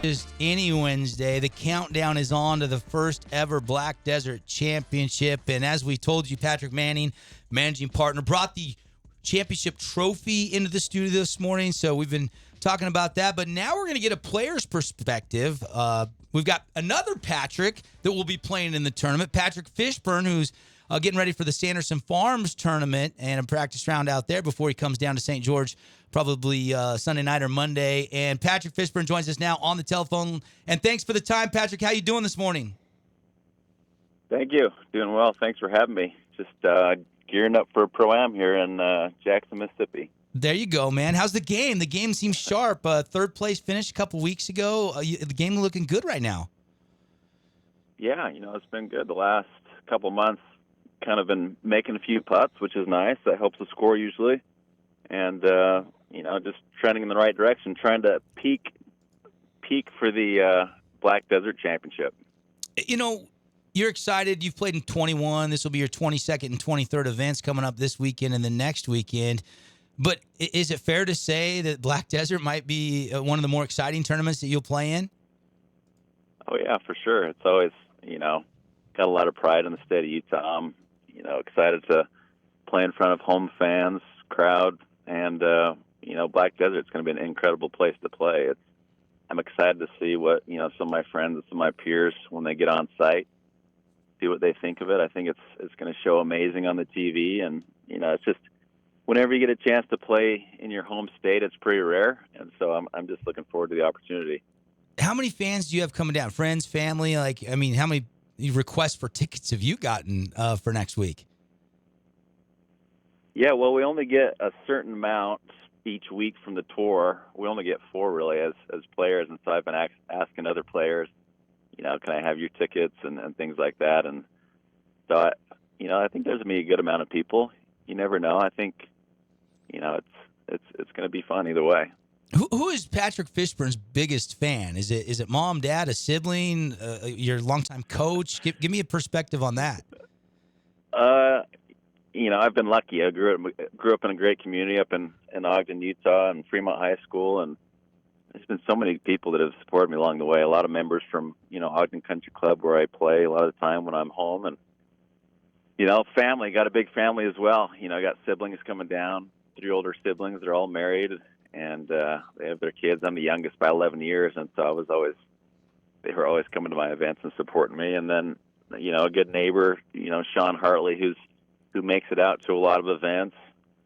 Just any Wednesday, the countdown is on to the first ever Black Desert Championship. And as we told you, Patrick Manning, managing partner, brought the championship trophy into the studio this morning. So we've been talking about that. But now we're going to get a player's perspective. We've got another Patrick that will be playing in the tournament, Patrick Fishburn, who's getting ready for the Sanderson Farms tournament and a practice round out there before he comes down to St. George, probably Sunday night or Monday. And Patrick Fishburn joins us now on the telephone. And thanks for the time, Patrick. How you doing this morning? Thank you. Doing well. Thanks for having me. Just gearing up for a Pro-Am here in Jackson, Mississippi. There you go, man. How's the game? The game seems sharp. Third place finish a couple weeks ago. The game looking good right now. Yeah, it's been good. The last couple months, kind of been making a few putts, which is nice. That helps the score usually. And, just trending in the right direction, trying to peak for the Black Desert Championship. You're excited. You've played in 21. This will be your 22nd and 23rd events coming up this weekend and the next weekend. But is it fair to say that Black Desert might be one of the more exciting tournaments that you'll play in? Oh, yeah, for sure. It's always, got a lot of pride in the state of Utah. I'm, excited to play in front of home fans, crowd, and, Black Desert's going to be an incredible place to play. I'm excited to see what, some of my friends and some of my peers, when they get on site, see what they think of it. I think it's going to show amazing on the TV, and, it's just, whenever you get a chance to play in your home state, it's pretty rare, and so I'm just looking forward to the opportunity. How many fans do you have coming down? Friends, family? How many requests for tickets have you gotten for next week? Yeah, well, we only get a certain amount each week from the tour. We only get 4 really as players, and so I've been asking other players, can I have your tickets and things like that. And so I think there's gonna be a good amount of people. You never know. I think it's going to be fun either way. Who is Patrick Fishburn's biggest fan? Is it mom, dad, a sibling, your longtime coach? Give me a perspective on that. I've been lucky. I grew up in a great community up in Ogden, Utah, and Fremont High School, and there's been so many people that have supported me along the way. A lot of members from Ogden Country Club, where I play a lot of the time when I'm home, and family. Got a big family as well. I got siblings coming down, 3 older siblings. They're all married, and they have their kids. I'm the youngest by 11 years, and so they were always coming to my events and supporting me. And then, a good neighbor, Sean Hartley, who makes it out to a lot of events.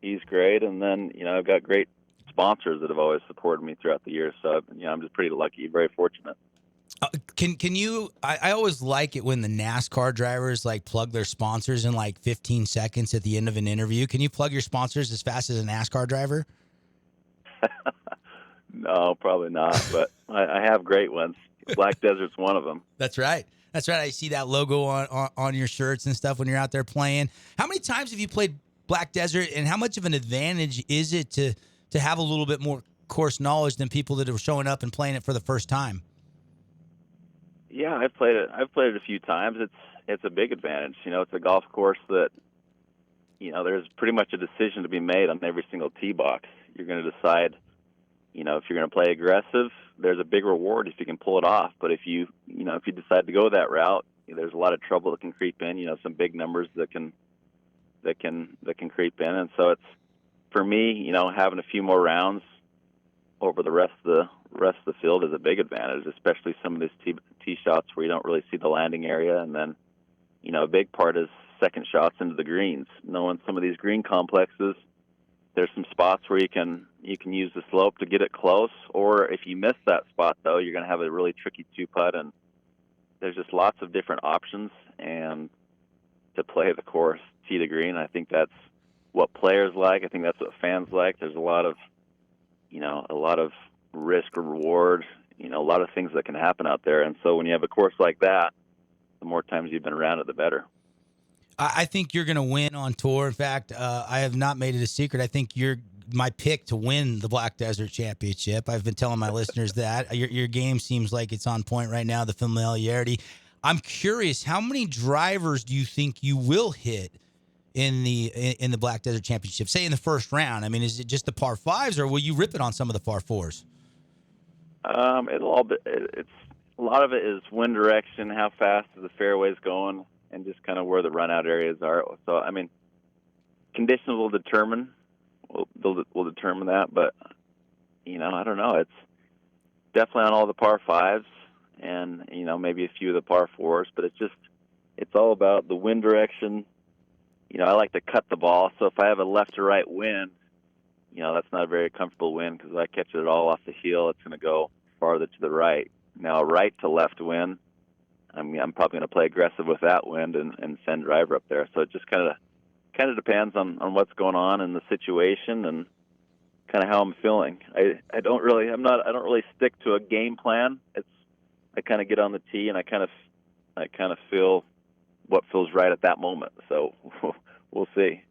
He's great. And then, I've got great sponsors that have always supported me throughout the years. So, I'm just pretty lucky, very fortunate. Can you? I always like it when the NASCAR drivers plug their sponsors in 15 seconds at the end of an interview. Can you plug your sponsors as fast as a NASCAR driver? No, probably not. But I have great ones. Black Desert's one of them. That's right. I see that logo on your shirts and stuff when you're out there playing. How many times have you played Black Desert, and how much of an advantage is it to have a little bit more course knowledge than people that are showing up and playing it for the first time? Yeah, I've played it a few times. It's a big advantage. It's a golf course that, there's pretty much a decision to be made on every single tee box. You're going to decide, if you're going to play aggressive, there's a big reward if you can pull it off. But if you decide to go that route, there's a lot of trouble that can creep in. Some big numbers that can creep in. And so it's, for me, having a few more rounds over the rest of the field is a big advantage, especially some of these tee shots where you don't really see the landing area. And then, a big part is second shots into the greens. Knowing some of these green complexes, there's some spots where you can use the slope to get it close, or if you miss that spot, though, you're going to have a really tricky 2-putt, and there's just lots of different options and to play the course tee to green. I think that's what players like. I think that's what fans like. There's a lot of risk or reward, a lot of things that can happen out there. And so when you have a course like that, the more times you've been around it, the better. I think you're going to win on tour. In fact, I have not made it a secret. I think you're my pick to win the Black Desert Championship. I've been telling my listeners that. Your game seems like it's on point right now, the familiarity. I'm curious, how many drivers do you think you will hit in the Black Desert Championship, say in the first round? I mean, is it just the par fives, or will you rip it on some of the par fours? It'll all be, it's a lot of it is wind direction, how fast is the fairways going, and just kind of where the run out areas are. So I mean, conditions will determine that, but I don't know. It's definitely on all the par fives, and maybe a few of the par fours, but it's all about the wind direction. I like to cut the ball, so if I have a left to right wind, that's not a very comfortable wind because if I catch it all off the heel, it's going to go farther to the right. Now, a right to left wind, I'm probably going to play aggressive with that wind and send driver up there. So it just kind of depends on what's going on in the situation and kind of how I'm feeling. I don't really stick to a game plan. I kind of get on the tee and I kind of feel what feels right at that moment. So we'll see.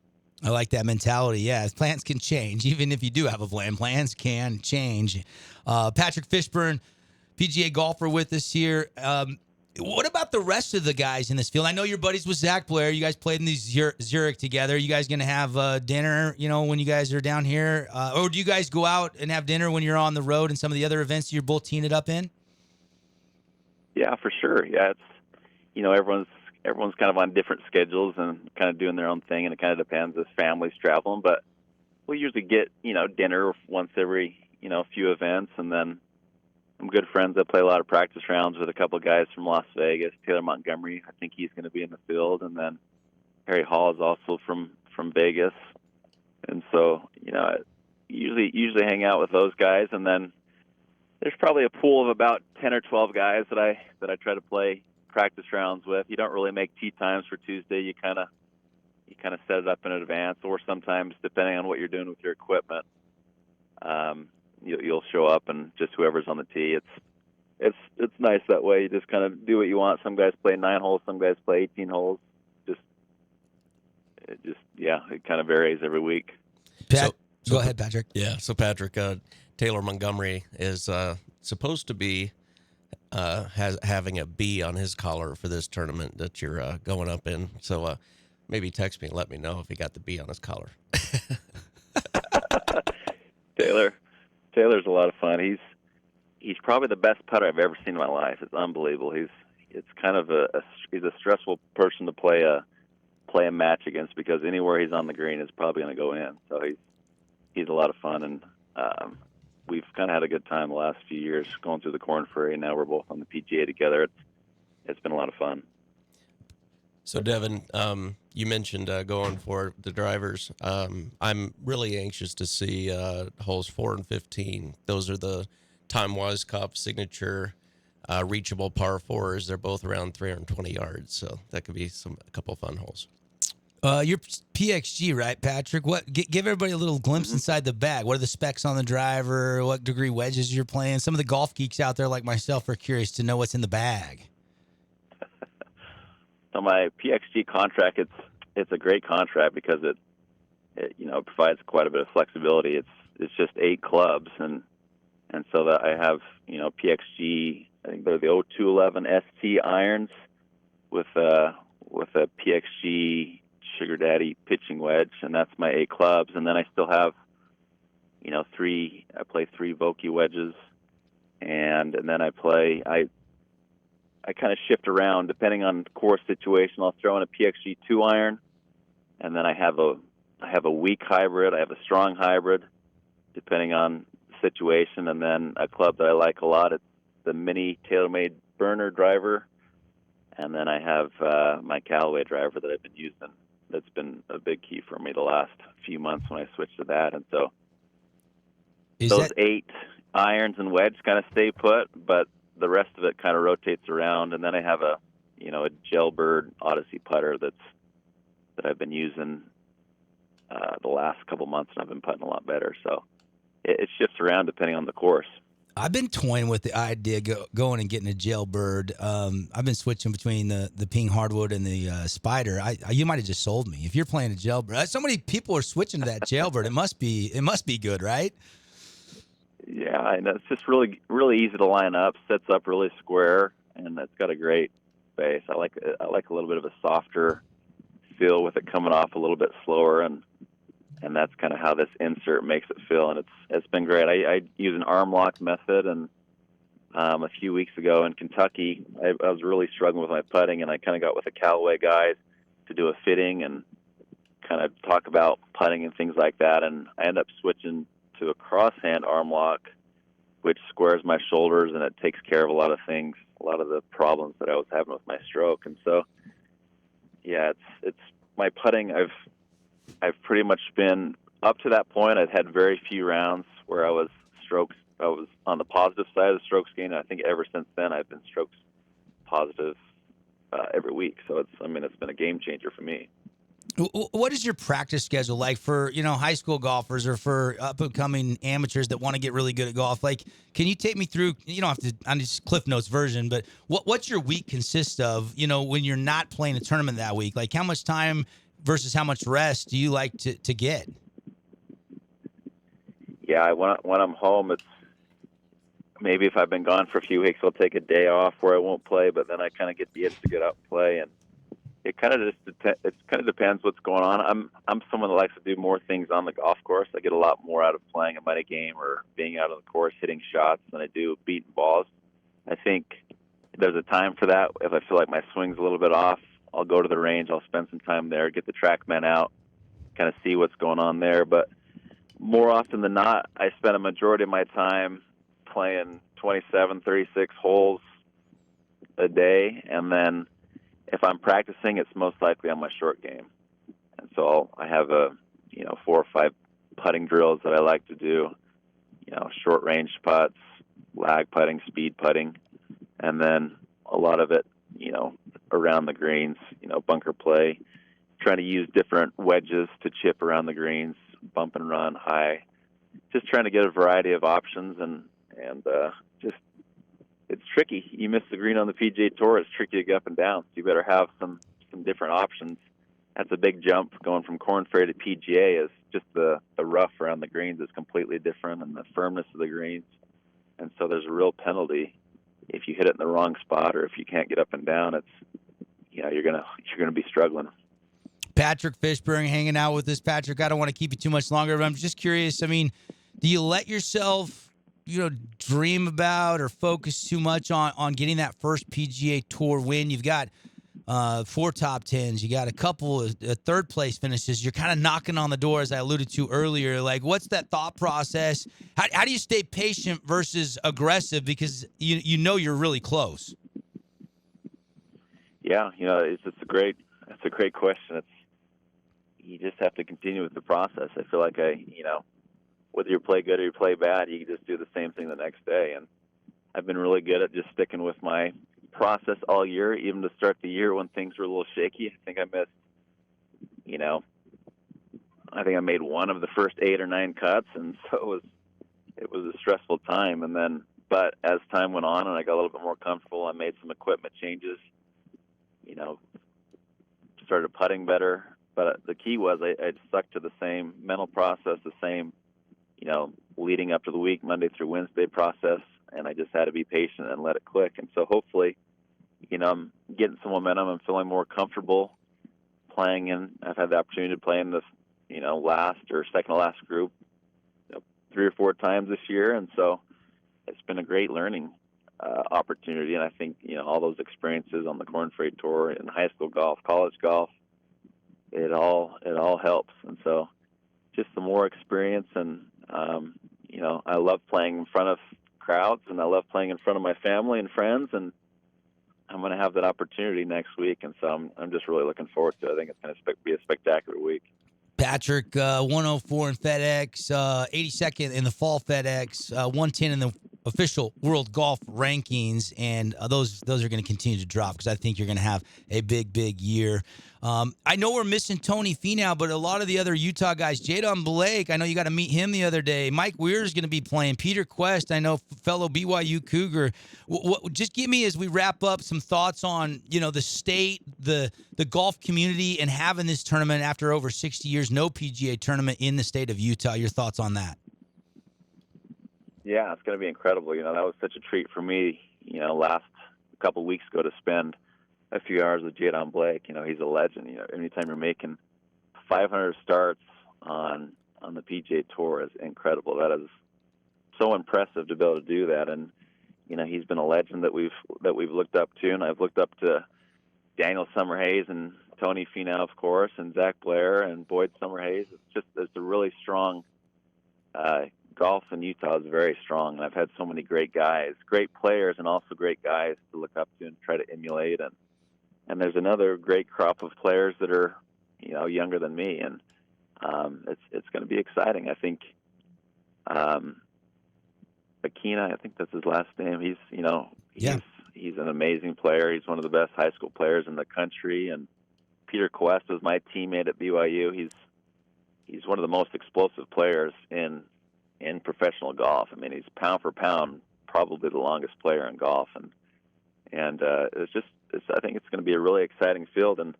I like that mentality. Yeah, plans can change. Even if you do have a plan, plans can change. Patrick Fishburn, PGA golfer with us here. What about the rest of the guys in this field? I know you're buddies with Zach Blair. You guys played in the Zurich together. You guys going to have dinner, when you guys are down here? Or do you guys go out and have dinner when you're on the road and some of the other events you're both teeing it up in? Yeah, for sure. Yeah, it's everyone's kind of on different schedules and kind of doing their own thing, and it kind of depends as families traveling. But we usually get dinner once every few events, and then I'm good friends. I play a lot of practice rounds with a couple of guys from Las Vegas. Taylor Montgomery, I think he's going to be in the field, and then Harry Hall is also from Vegas, and so usually hang out with those guys, and then there's probably a pool of about 10 or 12 guys that I try to play practice rounds with. You don't really make tee times for Tuesday. You kind of set it up in advance, or sometimes depending on what you're doing with your equipment, you'll show up and just whoever's on the tee. It's nice that way. You just kind of do what you want. Some guys play 9 holes, some guys play 18 holes. It kind of varies every week. Go ahead, Patrick. Yeah. So Patrick, Taylor Montgomery is supposed to be having a B on his collar for this tournament that you're going up in. So maybe text me and let me know if he got the B on his collar. Taylor's a lot of fun. He's probably the best putter I've ever seen in my life. It's unbelievable. It's kind of he's a stressful person to play a match against because anywhere he's on the green is probably going to go in. So he's a lot of fun, and we've kind of had a good time the last few years going through the Corn Ferry, and now we're both on the PGA together. It's been a lot of fun. So, Devin, you mentioned going for the drivers. I'm really anxious to see holes 4 and 15. Those are the Time Wise Cup signature reachable par 4s. They're both around 320 yards, so that could be a couple fun holes. You're PXG, right, Patrick? Give everybody a little glimpse inside the bag. What are the specs on the driver? What degree wedges you're playing? Some of the golf geeks out there like myself are curious to know what's in the bag. So my PXG contract, it's a great contract because it provides quite a bit of flexibility. It's just 8 clubs, and so that I have PXG. I think they're the 0211 ST irons with a PXG Sugar Daddy pitching wedge, and that's my 8 clubs. And then I still have, I play 3 Vokey wedges, and then I kind of shift around depending on course situation. I'll throw in a PXG 2 iron, and then I have a weak hybrid. I have a strong hybrid, depending on the situation, and then a club that I like a lot. It's the Mini TaylorMade burner driver, and then I have my Callaway driver that I've been using. That's been a big key for me the last few months when I switched to that. And so those 8 irons and wedge kind of stay put, but the rest of it kind of rotates around. And then I have a Gelbird Odyssey putter that I've been using the last couple months, and I've been putting a lot better. So it shifts around depending on the course. I've been toying with the idea going and getting a Jailbird. I've been switching between the Ping Hardwood and the Spider. You might have just sold me if you're playing a Jailbird. So many people are switching to that Jailbird. It must be good, right? Yeah, and it's just really really easy to line up. Sets up really square, and it's got a great base. I like a little bit of a softer feel with it coming off a little bit slower, and that's kind of how this insert makes it feel, and it's been great. I use an arm lock method, and a few weeks ago in Kentucky. I was really struggling with my putting, and I kind of got with a Callaway guy to do a fitting and kind of talk about putting and things like that. And I ended up switching to a crosshand arm lock, which squares my shoulders, and it takes care of a lot of things, a lot of the problems that I was having with my stroke. And so, yeah, it's my putting. I've pretty much been up to that point. I've had very few rounds where I was on the positive side of the strokes gain. I think ever since then I've been strokes positive every week. So it's been a game changer for me. What is your practice schedule like for, high school golfers or for up-and-coming amateurs that want to get really good at golf? Like, can you take me through, you don't have to, on this Cliff Notes version, but what's your week consist of, when you're not playing a tournament that week? Like, how much time versus how much rest do you like to get? Yeah, when I'm home, it's maybe if I've been gone for a few weeks, I'll take a day off where I won't play, but then I kind of get the itch to get out and play. And it kind of depends what's going on. I'm someone that likes to do more things on the golf course. I get a lot more out of playing a money game or being out on the course hitting shots than I do beating balls. I think there's a time for that. If I feel like my swing's a little bit off, I'll go to the range. I'll spend some time there, get the TrackMan out, kind of see what's going on there. But more often than not, I spend a majority of my time playing 27, 36 holes a day, and then if I'm practicing, it's most likely on my short game. And so I have 4 or 5 putting drills that I like to do, short range putts, lag putting, speed putting, and then a lot of it, around the greens, bunker play, trying to use different wedges to chip around the greens, bump and run high, just trying to get a variety of options and just it's tricky. You miss the green on the PGA Tour, it's tricky to get up and down. So you better have some different options. That's a big jump going from Corn Ferry to PGA. Is just the rough around the greens is completely different, and the firmness of the greens. And so there's a real penalty if you hit it in the wrong spot or if you can't get up and down. It's you're gonna be struggling. Patrick Fishburn hanging out with us. Patrick, I don't want to keep you too much longer, but I'm just curious. I mean, do you let yourself dream about or focus too much on getting that first PGA Tour win? You've got 4 top 10s. You got a couple of third place finishes. You're kind of knocking on the door, as I alluded to earlier. Like, what's that thought process? How do you stay patient versus aggressive? Because you're really close. Yeah, it's a great question. You just have to continue with the process. I feel like whether you play good or you play bad, you can just do the same thing the next day. And I've been really good at just sticking with my process all year, even to start the year when things were a little shaky. I think I made one of the first 8 or 9 cuts, and so it was a stressful time. And then, but as time went on and I got a little bit more comfortable, I made some equipment changes, started putting better. But the key was I stuck to the same mental process, the same leading up to the week, Monday through Wednesday process, and I just had to be patient and let it click. And so hopefully, I'm getting some momentum. I'm feeling more comfortable playing in. I've had the opportunity to play in this, last or second to last group 3 or 4 times this year, and so it's been a great learning opportunity. And I think all those experiences on the Corn Ferry Tour, in high school golf, college golf, it all helps. And so just some more experience, and I love playing in front of crowds, and I love playing in front of my family and friends, and I'm going to have that opportunity next week, and so I'm just really looking forward to it. I think it's going to be a spectacular week. Patrick, 104 in FedEx, 82nd in the fall FedEx, 110 in the official World Golf Rankings, and those are going to continue to drop because I think you're going to have a big year. I know we're missing Tony Finau, but a lot of the other Utah guys, Jadon Blake, I know you got to meet him the other day. Mike Weir's going to be playing. Peter Quest, I know, fellow BYU Cougar. Just give me, as we wrap up, some thoughts on the state, the golf community, and having this tournament after over 60 years, no PGA tournament in the state of Utah. Your thoughts on that? Yeah, it's going to be incredible. That was such a treat for me, last couple of weeks ago to spend a few hours with Jadon Blake. He's a legend. Anytime you're making 500 starts on the PGA Tour is incredible. That is so impressive to be able to do that. And, he's been a legend that we've looked up to, and I've looked up to Daniel Summerhays and Tony Finau, of course, and Zach Blair and Boyd Summerhays. It's a really strong golf in Utah is very strong, and I've had so many great guys, great players, and also great guys to look up to and try to emulate. And there's another great crop of players that are younger than me, and it's going to be exciting. I think Akina, I think that's his last name. He's an amazing player. He's one of the best high school players in the country. And Peter Quest was my teammate at BYU. He's one of the most explosive players in professional golf. I mean, he's pound for pound probably the longest player in golf, and I think it's going to be a really exciting field. And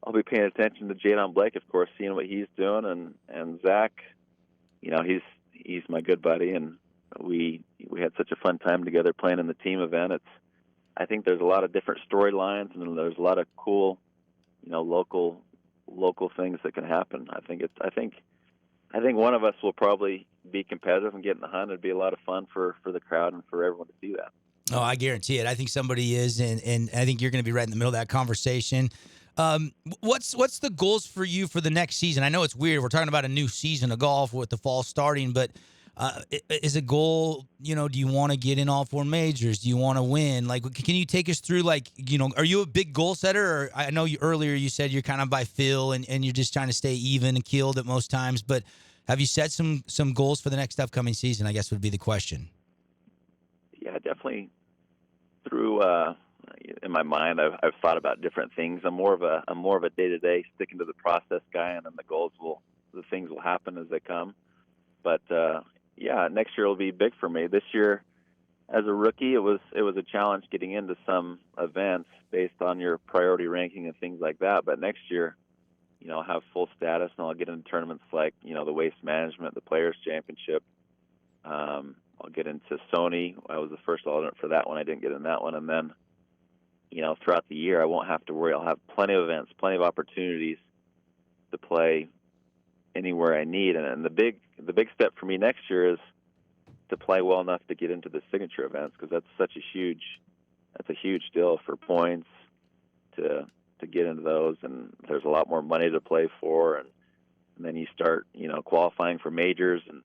I'll be paying attention to Jadon Blake, of course, seeing what he's doing, and Zach. He's my good buddy, and we had such a fun time together playing in the team event. I think there's a lot of different storylines, and there's a lot of cool, local things that can happen. I think one of us will probably be competitive and get in the hunt. It'd be a lot of fun for the crowd and for everyone to see that. Oh, I guarantee it. I think somebody is, and I think you're going to be right in the middle of that conversation. What's the goals for you for the next season? I know it's weird. We're talking about a new season of golf with the fall starting, but is a goal, do you want to get in all 4 majors? Do you want to win? Like, can you take us through, are you a big goal setter? Or I know earlier you said you're kind of by feel and you're just trying to stay even and keeled at most times, but have you set some goals for the next upcoming season, I guess would be the question. Yeah, definitely. Through in my mind, I've thought about different things. I'm more of a day-to-day, sticking to the process guy, and then the things will happen as they come. But next year will be big for me. This year, as a rookie, it was a challenge getting into some events based on your priority ranking and things like that. But next year, I'll have full status, and I'll get into tournaments like the Waste Management, the Players Championship. I'll get into Sony. I was the first alternate for that one. I didn't get in that one. And then, throughout the year, I won't have to worry. I'll have plenty of events, plenty of opportunities to play anywhere I need. And the big step for me next year is to play well enough to get into the signature events, because that's a huge deal for points to get into those. And there's a lot more money to play for. And then you start, qualifying for majors, and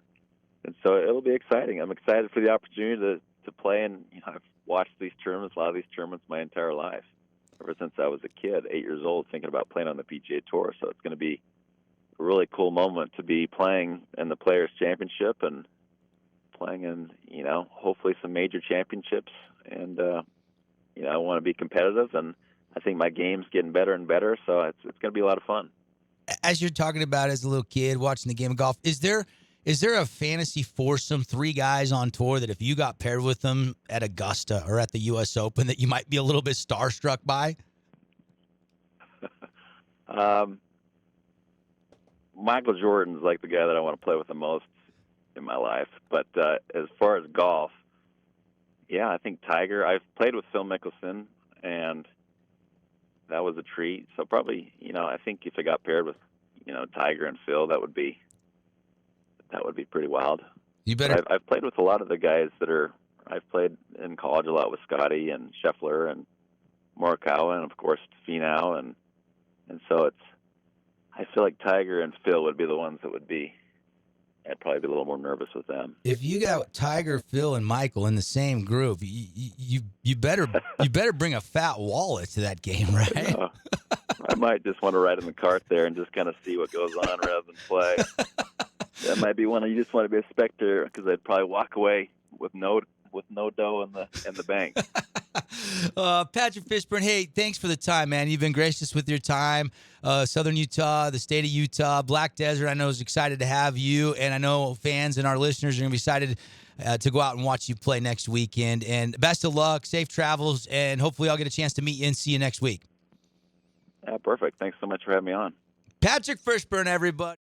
so it'll be exciting. I'm excited for the opportunity to play, and I've watched a lot of these tournaments my entire life, ever since I was a kid, 8 years old, thinking about playing on the PGA Tour. So it's going to be a really cool moment to be playing in the Players Championship and playing in, hopefully some major championships. And I want to be competitive, and I think my game's getting better and better. So it's going to be a lot of fun. As you're talking about as a little kid watching the game of golf, is there a fantasy foursome, 3 guys on tour that if you got paired with them at Augusta or at the U.S. Open that you might be a little bit starstruck by? Michael Jordan's like the guy that I want to play with the most in my life. But as far as golf, I think Tiger. I've played with Phil Mickelson, and that was a treat. So probably, I think if I got paired with, Tiger and Phil, that would be pretty wild. You better. I've played with a lot of the guys I've played in college a lot with Scotty and Scheffler and Morikawa and, of course, Finau. And so I feel like Tiger and Phil would be the ones that I'd probably be a little more nervous with them. If you got Tiger, Phil, and Michael in the same group, you better bring a fat wallet to that game, right? I might just want to ride in the cart there and just kind of see what goes on rather than play. That might be one you just want to be a spectator, because I'd probably walk away with no dough in the bank. Patrick Fishburn, hey, thanks for the time, man. You've been gracious with your time. Southern Utah, the state of Utah, Black Desert, I know is excited to have you, and I know fans and our listeners are going to be excited to go out and watch you play next weekend. And best of luck, safe travels, and hopefully I'll get a chance to meet you and see you next week. Yeah, perfect. Thanks so much for having me on. Patrick Fishburn, everybody.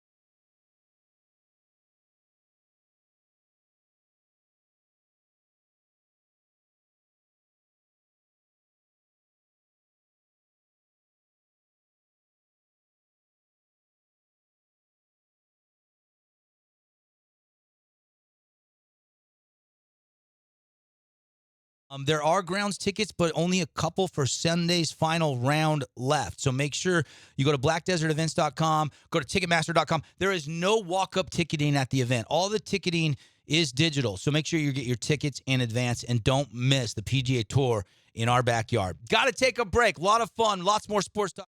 There are grounds tickets, but only a couple for Sunday's final round left. So make sure you go to blackdesertevents.com, go to ticketmaster.com. There is no walk-up ticketing at the event. All the ticketing is digital. So make sure you get your tickets in advance and don't miss the PGA Tour in our backyard. Got to take a break. A lot of fun. Lots more sports talk.